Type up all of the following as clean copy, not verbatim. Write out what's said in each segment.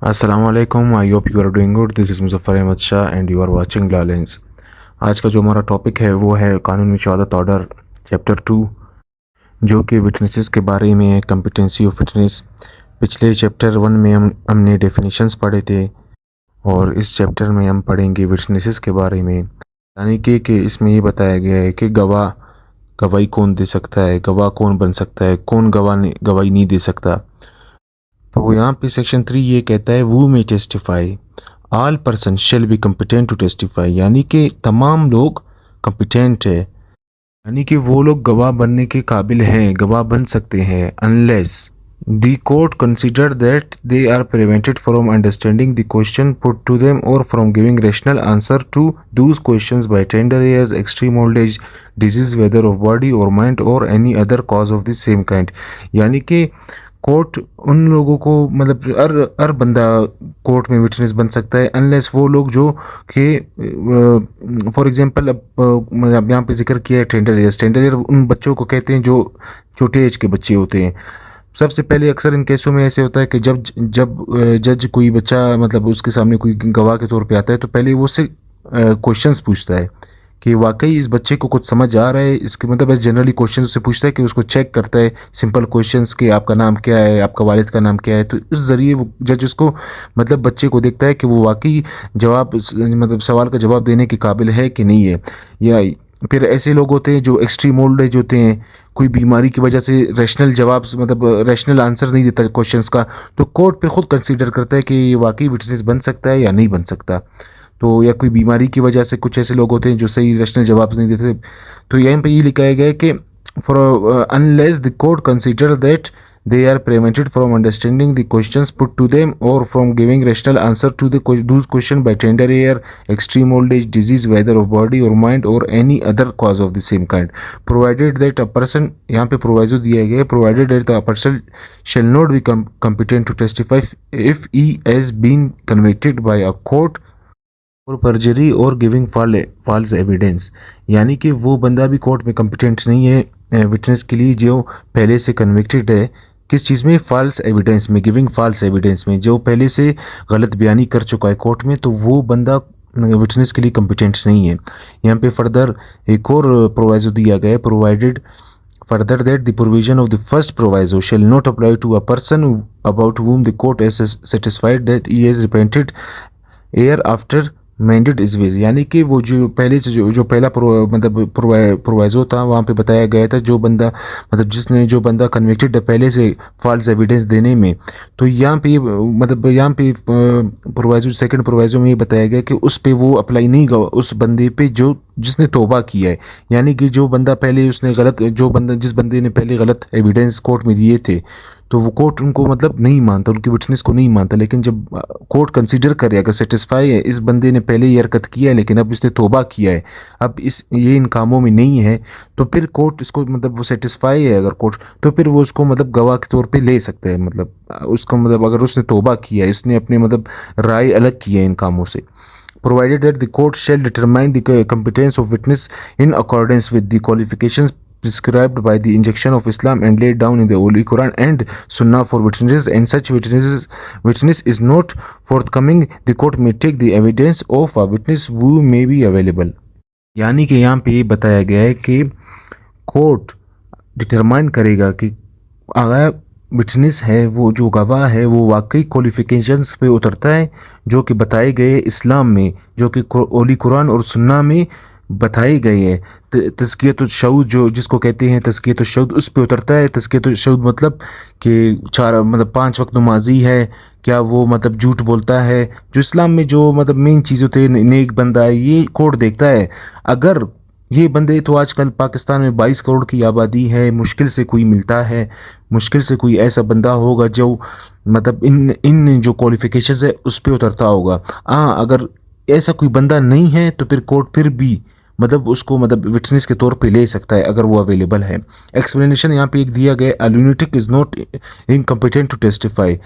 अस्सलाम वालेकुम। I hope you are doing good. This is Muzaffar Ahmad Shah and you are watching law lens. आज का जो हमारा टॉपिक है वो है कानून में शहादत ऑर्डर चैप्टर 2, जो कि विटनेसेस के बारे में है, कम्पिटेंसी ऑफ विटनेस। पिछले चैप्टर 1 में हमने डेफिनेशंस पढ़े थे और इस चैप्टर में हम पढ़ेंगे विटनेसेस के बारे में, यानी कि इसमें ये बताया गया है कि गवाही कौन दे सकता है, गवाह कौन बन सकता है, कौन गवाही नहीं दे सकता। तो यहाँ पे सेक्शन 3 ये कहता है who may testify, all person shall be competent to testify, यानी कि तमाम लोग कम्पिटेंट है, यानी कि वो लोग गवाह बनने के काबिल हैं, गवाह बन सकते हैं, unless the court consider that they are prevented from understanding the question put to them और from giving rational answer to those questions by tender age extreme old age, disease, whether of body और mind और any other cause of the same kind. यानी कि court उन लोगों को मतलब हर बंदा कोर्ट में विटनेस बन सकता है, अनलेस वो लोग जो कि फॉर एग्जांपल अब यहाँ पे जिक्र किया है टेंडर एज। टेंडर एज उन बच्चों को कहते हैं जो छोटे एज के बच्चे होते हैं। सबसे पहले अक्सर इन केसों में ऐसे होता है कि जब जब जज कोई बच्चा मतलब उसके सामने कोई गवाह के तौर पे आता है तो पहले वो उससे क्वेश्चंस पूछता है कि वाकई इस बच्चे को कुछ समझ आ रहा है, इसके मतलब बस जनरली क्वेश्चन उससे पूछता है कि उसको चेक करता है सिंपल क्वेश्चंस कि आपका नाम क्या है, आपका वालिद का नाम क्या है। तो इस ज़रिए वो जज उसको मतलब बच्चे को देखता है कि वो वाकई जवाब मतलब सवाल का जवाब देने के काबिल है कि नहीं है। या फिर ऐसे लोग होते हैं जो एक्सट्रीम ओल्ड एज होते हैं, कोई बीमारी की वजह से रैशनल जवाब मतलब रैशनल आंसर नहीं देता क्वेश्चंस का, तो कोर्ट फिर खुद कंसीडर करता है कि ये वाकई विटनेस बन सकता है या नहीं बन सकता। तो या कोई बीमारी की वजह से कुछ ऐसे लोग होते हैं जो सही रैशनल जवाब नहीं देते। तो यहाँ पे ये लिखा गया है कि for unless the court consider that they are prevented from understanding the questions put to them or from giving rational answer to those questions by tender air, extreme old age, disease, whether of body or mind or any other cause of the same kind, provided that a person, यहाँ पे proviso दिया गया है, provided that a person shall not be competent to testify if he has been convicted by a court और परजरी और giving false evidence, यानी कि वो बंदा भी कोर्ट में कम्पिटेंट नहीं है विटनेस के लिए जो पहले से कन्विक्टेड है। किस चीज़ में? फॉल्स एविडेंस में, गिविंग फॉल्स एविडेंस में, जो पहले से गलत बयानी कर चुका है कोर्ट में, तो वो बंदा विटनेस के लिए कम्पिटेंट नहीं है। यहाँ पे फर्दर एक और प्रोवाइजो दिया गया है, provided further that the provision of the first proviso shall not apply to a person about whom the court is satisfied that he has repented air after amended his ways, यानी कि वो जो पहले से जो पहला मतलब प्रोवाइजो था वहाँ पे बताया गया था जो बंदा मतलब जो बंदा कन्विक्टेड है पहले से फॉल्स एविडेंस देने में, तो यहाँ पे मतलब यहाँ पे प्रोवाइजो सेकंड प्रोवाइजो में ये बताया गया कि उस पे वो अप्लाई नहीं होगा उस बंदे पे जो जिसने तौबा किया है। यानी कि जो बंदा पहले उसने गलत जिस बंदे ने पहले गलत एविडेंस कोर्ट में दिए थे, तो वो कोर्ट उनको मतलब नहीं मानता, उनकी विटनेस को नहीं मानता। लेकिन जब कोर्ट कंसीडर करे, अगर सेटिस्फाई है इस बंदे ने पहले ये हरकत किया है लेकिन अब इसने तौबा किया है, अब ये इन कामों में नहीं है, तो फिर कोर्ट इसको मतलब वो सेटिस्फाई है अगर कोर्ट, तो फिर वो उसको मतलब गवाह के तौर पे ले सकते हैं। मतलब उसको मतलब अगर उसने तौबा किया है, इसने अपने मतलब राय अलग की है इन कामों से। provided that the court shall determine the competence of witness in accordance with the qualifications prescribed by the injunction of Islam and laid down in the Holy Quran and Sunnah for witnesses, and such witness is not forthcoming, the court may take the evidence of a witness who may be available। यानी कि यहाँ पे ये बताया गया है कि court determine करेगा कि अगर विटनेस है वो जो गवाह है वो वाकई क्वालिफिकेशंस पे उतरता है जो कि बताए गए इस्लाम में, जो कि ओली कुरान और सुन्ना में बताए गए हैं। तज़कियत शऊद जो जिसको कहते हैं तज़कियत शऊद, उस पे उतरता है। तज़कियत शऊद मतलब कि 5 वक्त नमाजी है, क्या वो मतलब झूठ बोलता है, जो इस्लाम में जो मतलब मेन चीज़ होती है, नेक बंदा है, ये कोर्ट देखता है। अगर ये बंदे तो आजकल पाकिस्तान में 22 करोड़ की आबादी है, मुश्किल से कोई मिलता है, मुश्किल से कोई ऐसा बंदा होगा जो मतलब इन इन जो क्वालिफिकेशंस है उस पे उतरता होगा। हाँ, अगर ऐसा कोई बंदा नहीं है तो फिर कोर्ट फिर भी मतलब उसको मतलब विटनेस के तौर पे ले सकता है अगर वो अवेलेबल है। एक्सप्लेनेशन यहाँ पे एक दिया गया, a lunatic is not incompetent to testify,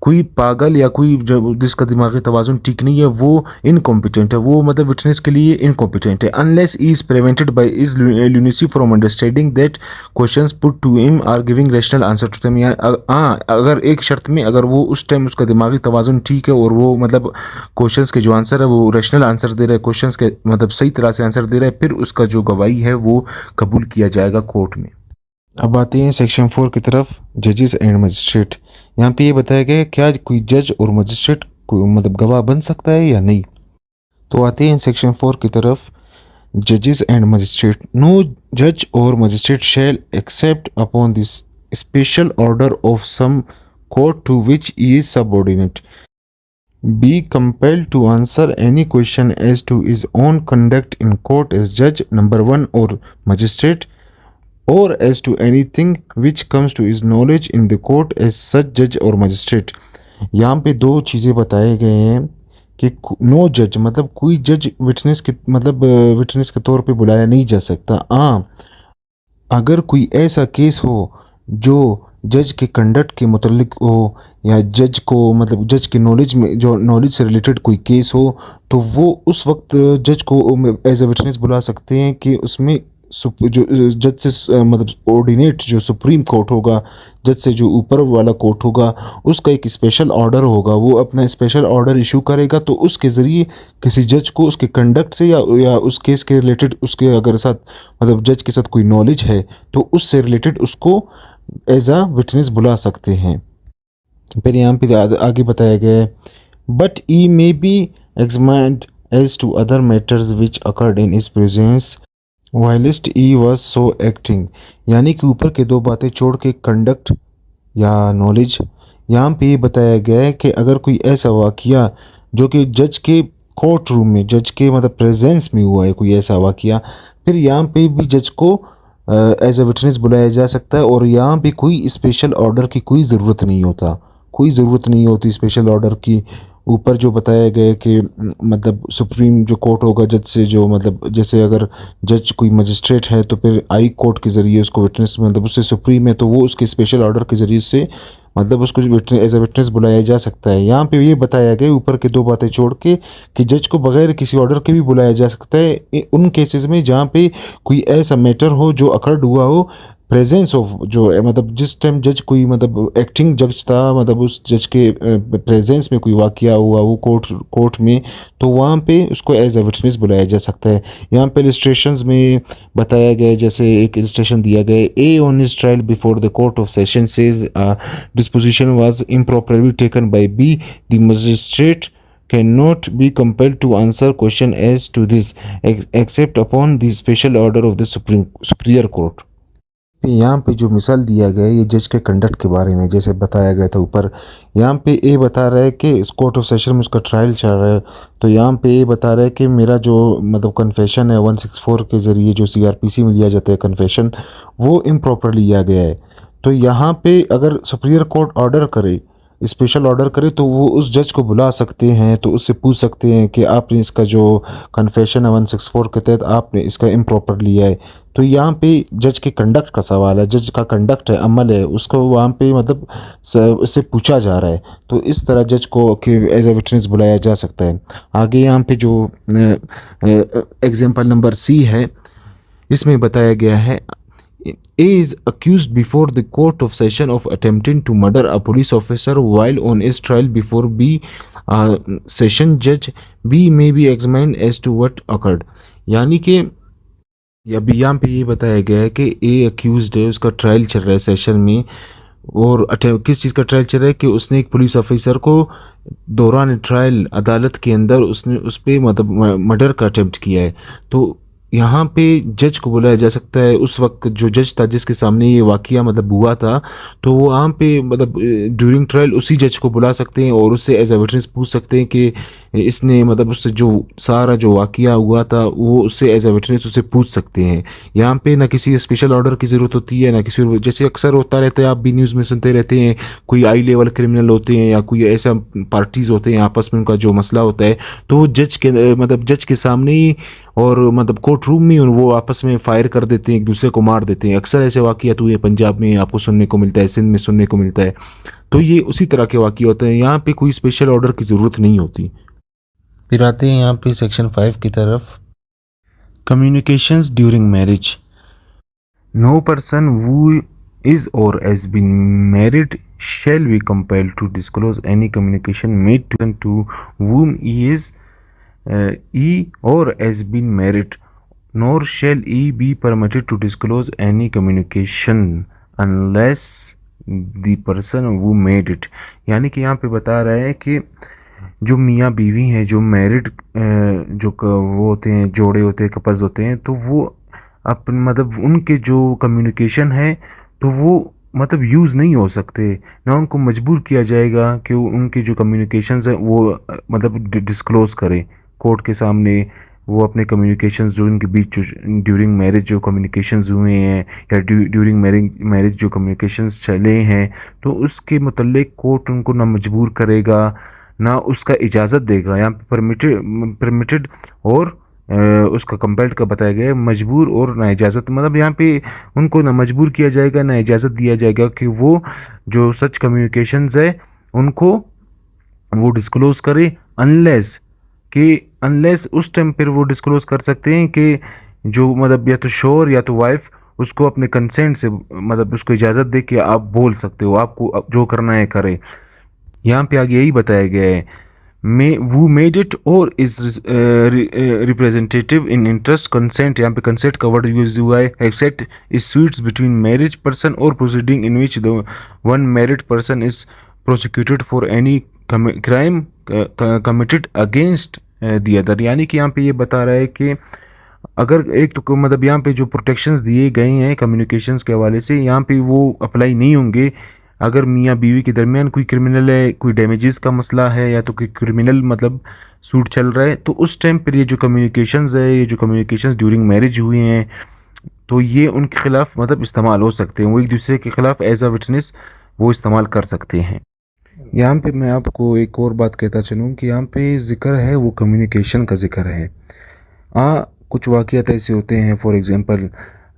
कोई पागल या कोई जो जिसका दिमागी तवाज़ुन ठीक नहीं है वो इनकॉम्पिटेंट है, वो मतलब विटनेस के लिए इनकॉम्पिटेंट है। Unless he is prevented by is lunacy from understanding that questions put to him are giving rational answer to them. हाँ, अगर एक शर्त में, अगर वो उस टाइम उसका दिमागी तवाज़ुन ठीक है और वो मतलब क्वेश्चंस के जो आंसर है वो रैशनल आंसर दे रहा है, क्वेश्चंस के मतलब सही तरह से आंसर दे रहा है, फिर उसका जो गवाही है वो कबूल किया जाएगा कोर्ट में। अब आते हैं सेक्शन 4 की तरफ, जजेस एंड मजिस्ट्रेट। यहाँ पे ये बताया गया है क्या कोई जज और मजिस्ट्रेट कोई मतलब गवाह बन सकता है या नहीं। तो आते हैं सेक्शन 4 की तरफ, जजेस एंड मजिस्ट्रेट। नो जज or magistrate shall except upon this special order of some court to which he is subordinate be compelled to answer any question as to his own conduct in court as judge number 1 or magistrate, or as to anything which comes to his knowledge in the court as such judge or magistrate। यहाँ पे दो चीज़ें बताए गए हैं कि no जज मतलब कोई जज विटनेस के मतलब विटनेस के तौर पे बुलाया नहीं जा सकता। हाँ, अगर कोई ऐसा केस हो जो जज के कंडक्ट के मुतल्लिक हो या जज को मतलब जज के नॉलेज में जो नॉलेज से रिलेटेड कोई केस हो, तो वो उस वक्त जज को एज अ विटनेस बुला सकते हैं कि उसमें जो जज से मतलब ऑर्डिनेट जो सुप्रीम कोर्ट होगा, जज से जो ऊपर वाला कोर्ट होगा, उसका एक स्पेशल ऑर्डर होगा, वो अपना स्पेशल ऑर्डर इशू करेगा। तो उसके ज़रिए किसी जज को उसके कंडक्ट से या उस केस के रिलेटेड उसके अगर साथ मतलब जज के साथ कोई नॉलेज है तो उससे रिलेटेड उसको एज अ विटनेस बुला सकते हैं। फिर यहाँ पे आगे बताया गया है, but he may be examined as to other matters which occurred in his presence whilst he was so acting. यानी कि ऊपर के दो बातें छोड़ के कंडक्ट या नॉलेज, यहाँ पे ये बताया गया है कि अगर कोई ऐसा वाक़या जो कि जज के कोर्ट रूम में जज के मतलब प्रेजेंस में हुआ है कोई ऐसा वाक़या, फिर यहाँ पे भी जज को एज अ विटनेस बुलाया जा सकता है। और यहाँ पे कोई स्पेशल ऑर्डर की कोई ज़रूरत नहीं होता, कोई ज़रूरत नहीं होती स्पेशल ऑर्डर की। ऊपर जो बताया गया कि मतलब सुप्रीम जो कोर्ट होगा जज से जो मतलब जैसे अगर जज कोई मजिस्ट्रेट है तो फिर आई कोर्ट के ज़रिए उसको विटनेस मतलब उससे सुप्रीम है तो वो उसके स्पेशल ऑर्डर के ज़रिए से मतलब उसको एज अ विटनेस बुलाया जा सकता है। यहाँ पे ये बताया गया ऊपर के दो बातें छोड़ के कि जज को बगैर किसी ऑर्डर के भी बुलाया जा सकता है उन केसेस में जहाँ पे कोई ऐसा मैटर हो जो अकर्ड हुआ हो प्रेजेंस ऑफ जो है मतलब जिस टाइम जज कोई मतलब एक्टिंग जज था मतलब उस जज के प्रेजेंस में कोई वाकया हुआ वो कोर्ट में, तो वहाँ पे उसको एज अ विटनेस बुलाया जा सकता है। यहाँ पे इलस्ट्रेशंस में बताया गया है, जैसे एक इलस्ट्रेशन दिया गया है, A on his trial before the court of session says deposition was improperly taken by B, the magistrate cannot be compelled to answer question as to this except upon the special order of the superior court। यहाँ पे जो मिसाल दिया गया है ये जज के कंडक्ट के बारे में जैसे बताया गया था ऊपर, यहाँ पे ये बता रहा है कि इस कोर्ट ऑफ सेशन में उसका ट्रायल चल रहा है। तो यहाँ पे ये बता रहा है कि मेरा जो मतलब कन्फेशन है 164 के ज़रिए जो CRPC में लिया जाता है कन्फेशन, वो इम्प्रॉपर लिया गया है। तो यहाँ पे अगर सुप्रीरियर कोर्ट ऑर्डर करे स्पेशल ऑर्डर करे तो वो उस जज को बुला सकते हैं, तो उससे पूछ सकते हैं कि आपने इसका जो कन्फेशन है 164 के तहत आपने इसका इम्प्रॉपर लिया है। तो यहाँ पे जज के कंडक्ट का सवाल है, जज का कंडक्ट है अमल है उसको वहाँ पे मतलब उससे पूछा जा रहा है, तो इस तरह जज को कि एज ए विटनेस बुलाया जा सकता है। आगे यहाँ पे जो एग्जाम्पल नंबर C है इसमें बताया गया है, A is accused before the court of session of attempting to murder a police officer while on his trial before B session judge। B may be examined as to what occurred। यानी कि अभी यहाँ पे ये बताया गया है कि A accused है, उसका ट्रायल चल रहा है सेशन में, और किस चीज़ का ट्रायल चल रहा है कि उसने एक पुलिस ऑफिसर को दौरान ट्रायल अदालत के अंदर उसने उस पर मतलब मर्डर का अटेम्प्ट किया है। तो यहाँ पे जज को बुलाया जा सकता है उस वक्त जो जज था जिसके सामने ये वाकया मतलब हुआ था, तो वो वहाँ पे मतलब ड्यूरिंग ट्रायल उसी जज को बुला सकते हैं और उससे एज ए विटनेस पूछ सकते हैं कि इसने मतलब उससे जो सारा जो वाकया हुआ था वो उससे एज ए विटनेस उससे पूछ सकते हैं। यहाँ पे ना किसी स्पेशल ऑर्डर की ज़रूरत होती है ना किसी, जैसे अक्सर होता रहता है आप भी न्यूज़ में सुनते रहते हैं, कोई हाई लेवल क्रिमिनल होते हैं या कोई ऐसा पार्टीज़ होते हैं आपस में उनका जो मसला होता है तो वो जज के मतलब जज के सामने ही और मतलब कोर्ट रूम में वो आपस में फायर कर देते हैं, एक दूसरे को मार देते हैं। अक्सर ऐसे वाक़यात हुए पंजाब में आपको सुनने को मिलता है, सिंध में सुनने को मिलता है। तो ये उसी तरह के वाक़ये होते हैं, यहाँ पे कोई स्पेशल ऑर्डर की ज़रूरत नहीं होती। फिर आते हैं यहाँ पे सेक्शन 5 की तरफ, communications during marriage. No person who is or has been married shall be compelled to disclose any communication made to whom he or has been married, nor shall he be permitted to disclose any communication unless the person who made it। यानी कि यहाँ पे बता रहा है कि जो मियाँ बीवी हैं, जो मैरिड वो होते हैं, जोड़े होते हैं, कपल्स होते हैं, तो वो अपन मतलब उनके जो कम्युनिकेशन है तो वो मतलब यूज़ नहीं हो सकते, ना उनको मजबूर किया जाएगा कि उनके जो कम्युनिकेशंस हैं वो मतलब डिस्क्लोज़ करें कोर्ट के सामने। वो अपने कम्युनिकेशंस जो उनके बीच ड्यूरिंग मैरिज जो कम्युनिकेशंस हुए हैं या ड्यूरिंग मैरिज जो कम्युनिकेशंस चले हैं, तो उसके मुतल्लिक कोर्ट उनको ना मजबूर करेगा ना उसका इजाज़त देगा। यहाँ पे परमिटेड और उसका कंपेल्ड का बताया गया है, मजबूर और ना इजाज़त, मतलब यहाँ पे उनको ना मजबूर किया जाएगा ना इजाज़त दिया जाएगा कि वो जो सच कम्युनिकेशंस है उनको वो डिस्क्लोज़ करे, अनलेस उस टाइम पर वो डिस्क्लोज़ कर सकते हैं कि जो मतलब या तो शोहर या तो वाइफ उसको अपने कंसेंट से मतलब उसको इजाज़त दे कि आप बोल सकते हो, आपको जो करना है करे। यहाँ पे आगे यही बताया गया है, who made it or is representative in interest consent। यहाँ पे consent का वर्ड यूज हुआ है, except is suits between marriage person or proceeding in which the one married person is prosecuted for any crime committed against the other। यानी कि यहाँ पे ये बता रहा है कि अगर एक तो मतलब यहाँ पे जो प्रोटेक्शंस दिए गए हैं कम्युनिकेशंस के हवाले से, यहाँ पे वो अप्लाई नहीं होंगे अगर मियाँ बीवी के दरमियान कोई क्रिमिनल है, कोई डैमेजेस का मसला है या तो कोई क्रिमिनल मतलब सूट चल रहा है, तो उस टाइम पर ये जो कम्युनिकेशंस है, ये जो कम्युनिकेशंस ड्यूरिंग मैरिज हुए हैं, तो ये उनके खिलाफ मतलब इस्तेमाल हो सकते हैं, वो एक दूसरे के खिलाफ एज अ विटनेस वो इस्तेमाल कर सकते हैं। यहाँ पे मैं आपको एक और बात कहता चलूँ कि यहाँ पे ज़िक्र है वो कम्युनिकेशन का ज़िक्र है। कुछ वाक़यात ऐसे होते हैं, फॉर एग्ज़ाम्पल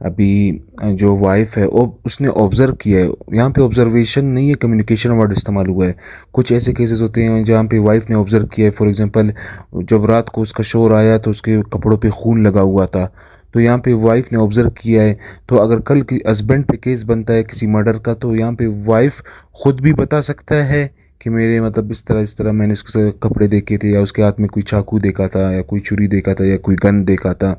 अभी जो वाइफ है उसने ऑब्ज़र्व किया है, यहाँ पे ऑब्ज़र्वेशन नहीं है, कम्युनिकेशन वर्ड इस्तेमाल हुआ है। कुछ ऐसे केसेस होते हैं जहाँ पे वाइफ ने ऑब्ज़र्व किया है, फॉर एग्ज़ाम्पल जब रात को उसका शोर आया तो उसके कपड़ों पे खून लगा हुआ था, तो यहाँ पे वाइफ ने ऑब्ज़र्व किया है। तो अगर कल की हस्बैंड पे केस बनता है किसी मर्डर का, तो यहाँ पे वाइफ खुद भी बता सकता है कि मेरे मतलब इस तरह मैंने उसके कपड़े देखे थे, या उसके हाथ में कोई चाकू देखा था, या कोई छुरी देखा था, या कोई गन देखा था।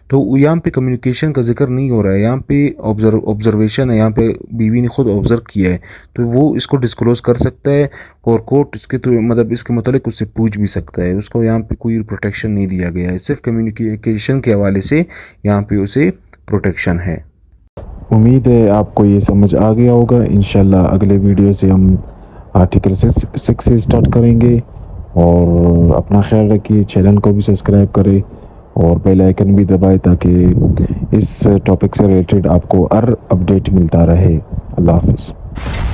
तो यहाँ पे कम्युनिकेशन का जिक्र नहीं हो रहा है, यहाँ पे ऑब्जर्वेशन है, यहाँ पे बीवी ने खुद ऑब्जर्व किया है, तो वो इसको डिस्क्लोज कर सकता है और कोर्ट इसके तो मतलब इसके मुतालिक उससे पूछ भी सकता है। उसको यहाँ पे कोई प्रोटेक्शन नहीं दिया गया है, सिर्फ कम्युनिकेशन के हवाले से यहाँ पे उसे प्रोटेक्शन है। उम्मीद है आपको ये समझ आ गया होगा। इंशाल्लाह अगले वीडियो से हम आर्टिकल 6 से स्टार्ट करेंगे। और अपना ख्याल रखिए, चैनल को भी सब्सक्राइब करें और बेल आइकन भी दबाएं ताकि इस टॉपिक से रिलेटेड आपको हर अपडेट मिलता रहे। अल्लाह हाफ़िज़।